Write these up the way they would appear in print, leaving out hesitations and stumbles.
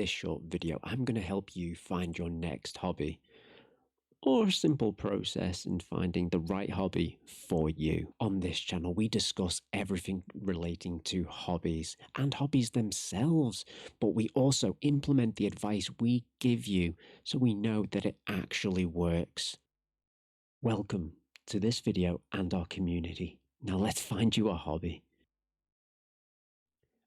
this short video, I'm going to help you find your next hobby or a simple process in finding the right hobby for you. On this channel, we discuss everything relating to hobbies and hobbies themselves, but we also implement the advice we give you so we know that it actually works. Welcome to this video and our community. Now let's find you a hobby.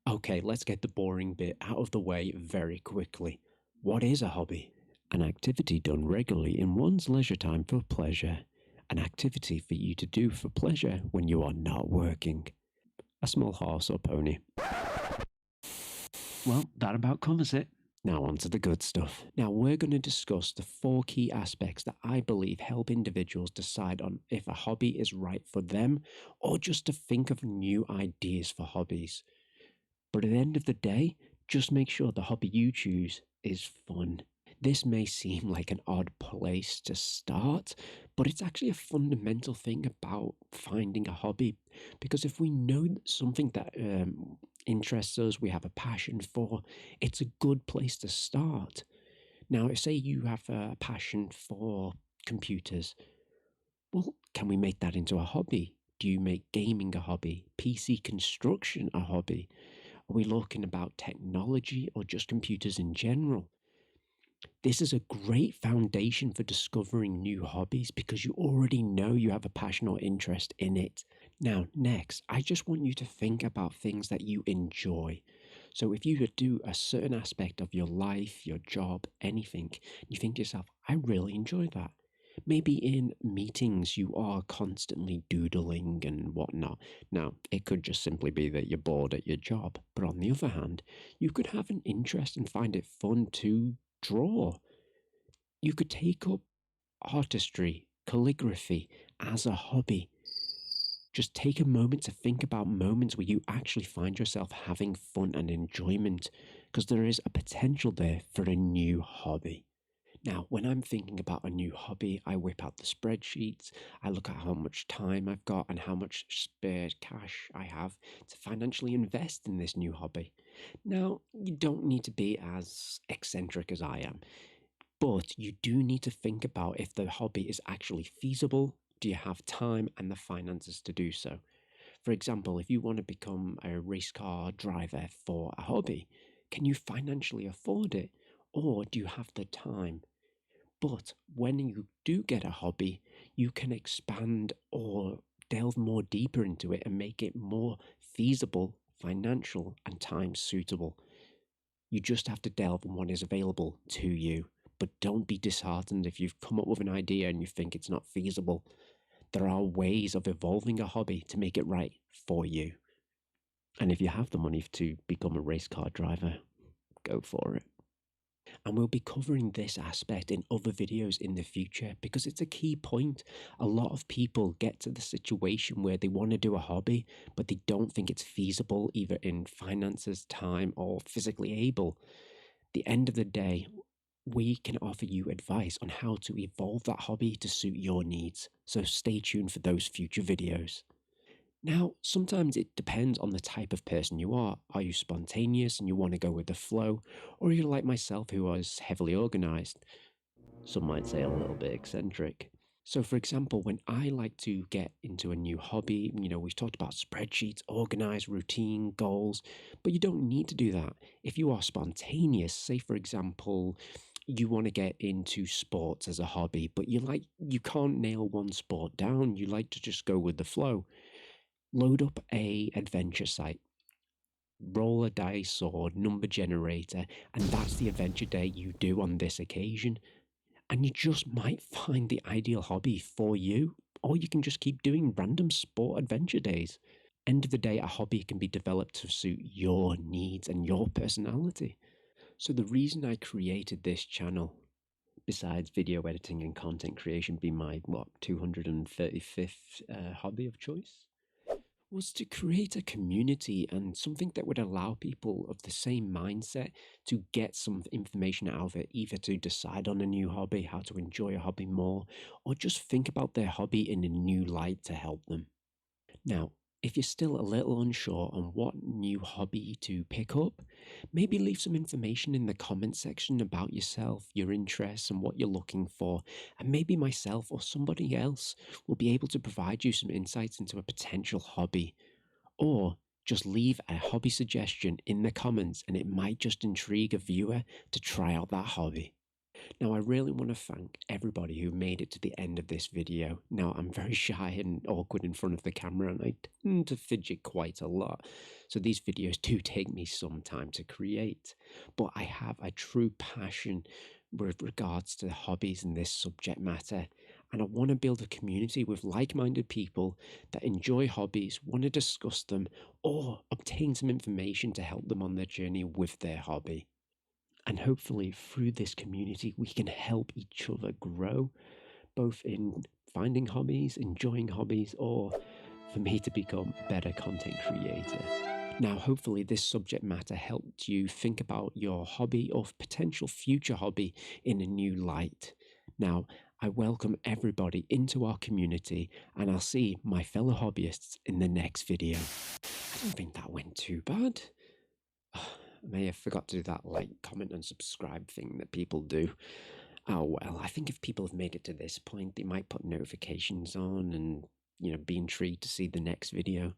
Okay, let's get the boring bit out of the way very quickly. What is a hobby? An activity done regularly in one's leisure time for pleasure. An activity for you to do for pleasure when you are not working. A small horse or pony. Well, that about covers it. Now on to the good stuff. Now we're going to discuss the 4 key aspects that I believe help individuals decide on if a hobby is right for them or just to think of new ideas for hobbies. But at the end of the day, just make sure the hobby you choose is fun. This may seem like an odd place to start, but it's actually a fundamental thing about finding a hobby. Because if we know something that interests us, we have a passion for, it's a good place to start. Now, say you have a passion for computers. Well, can we make that into a hobby? Do you make gaming a hobby? PC construction a hobby? Are we looking about technology or just computers in general? This is a great foundation for discovering new hobbies because you already know you have a passion or interest in it. Now, next, I just want you to think about things that you enjoy. So if you do a certain aspect of your life, your job, anything, you think to yourself, I really enjoy that. Maybe in meetings you are constantly doodling and whatnot. Now, it could just simply be that you're bored at your job. But on the other hand, you could have an interest and find it fun to draw. You could take up artistry, calligraphy as a hobby. Just take a moment to think about moments where you actually find yourself having fun and enjoyment, because there is a potential there for a new hobby. Now, when I'm thinking about a new hobby, I whip out the spreadsheets, I look at how much time I've got and how much spare cash I have to financially invest in this new hobby. Now, you don't need to be as eccentric as I am, but you do need to think about if the hobby is actually feasible. Do you have time and the finances to do so? For example, if you want to become a race car driver for a hobby, can you financially afford it? Or do you have the time? But when you do get a hobby, you can expand or delve more deeper into it and make it more feasible, financial, and time suitable. You just have to delve on what is available to you. But don't be disheartened if you've come up with an idea and you think it's not feasible. There are ways of evolving a hobby to make it right for you. And if you have the money to become a race car driver, go for it. And we'll be covering this aspect in other videos in the future because it's a key point. A lot of people get to the situation where they want to do a hobby, but they don't think it's feasible either in finances, time, or physically able. At the end of the day, we can offer you advice on how to evolve that hobby to suit your needs. So stay tuned for those future videos. Now, sometimes it depends on the type of person you are. Are you spontaneous and you want to go with the flow? Or are you like myself who is heavily organized? Some might say a little bit eccentric. So for example, when I like to get into a new hobby, we've talked about spreadsheets, organized, routine, goals, but you don't need to do that. If you are spontaneous, say for example, you want to get into sports as a hobby, but you can't nail one sport down, you like to just go with the flow. Load up a adventure site, roll a dice or number generator, and that's the adventure day you do on this occasion. And you just might find the ideal hobby for you, or you can just keep doing random sport adventure days. End of the day, a hobby can be developed to suit your needs and your personality. So the reason I created this channel, besides video editing and content creation being my, 235th hobby of choice, was to create a community and something that would allow people of the same mindset to get some information out of it, either to decide on a new hobby, how to enjoy a hobby more, or just think about their hobby in a new light to help them. Now, if you're still a little unsure on what new hobby to pick up, maybe leave some information in the comment section about yourself, your interests, and what you're looking for. And maybe myself or somebody else will be able to provide you some insights into a potential hobby. Or just leave a hobby suggestion in the comments and it might just intrigue a viewer to try out that hobby. Now, I really want to thank everybody who made it to the end of this video. Now, I'm very shy and awkward in front of the camera, and I tend to fidget quite a lot. So these videos do take me some time to create. But I have a true passion with regards to hobbies and this subject matter. And I want to build a community with like minded people that enjoy hobbies, want to discuss them, or obtain some information to help them on their journey with their hobby. And hopefully, through this community, we can help each other grow, both in finding hobbies, enjoying hobbies, or for me to become a better content creator. Now, hopefully, this subject matter helped you think about your hobby or potential future hobby in a new light. Now, I welcome everybody into our community, and I'll see my fellow hobbyists in the next video. I don't think that went too bad. I may have forgot to do that like, comment, and subscribe thing that people do. Oh well, I think if people have made it to this point, they might put notifications on and, be intrigued to see the next video.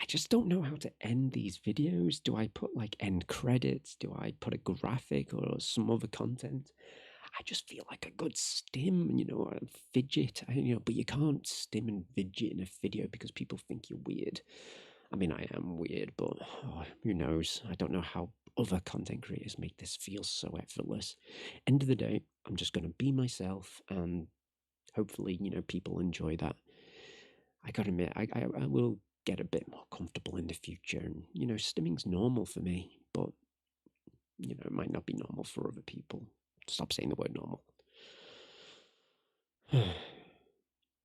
I just don't know how to end these videos. Do I put like end credits? Do I put a graphic or some other content? I just feel like a good stim, or a fidget, but you can't stim and fidget in a video because people think you're weird. I mean, I am weird, but who knows? I don't know how other content creators make this feel so effortless. End of the day, I'm just going to be myself, and hopefully, people enjoy that. I gotta admit, I will get a bit more comfortable in the future, and stimming's normal for me, but it might not be normal for other people. Stop saying the word normal.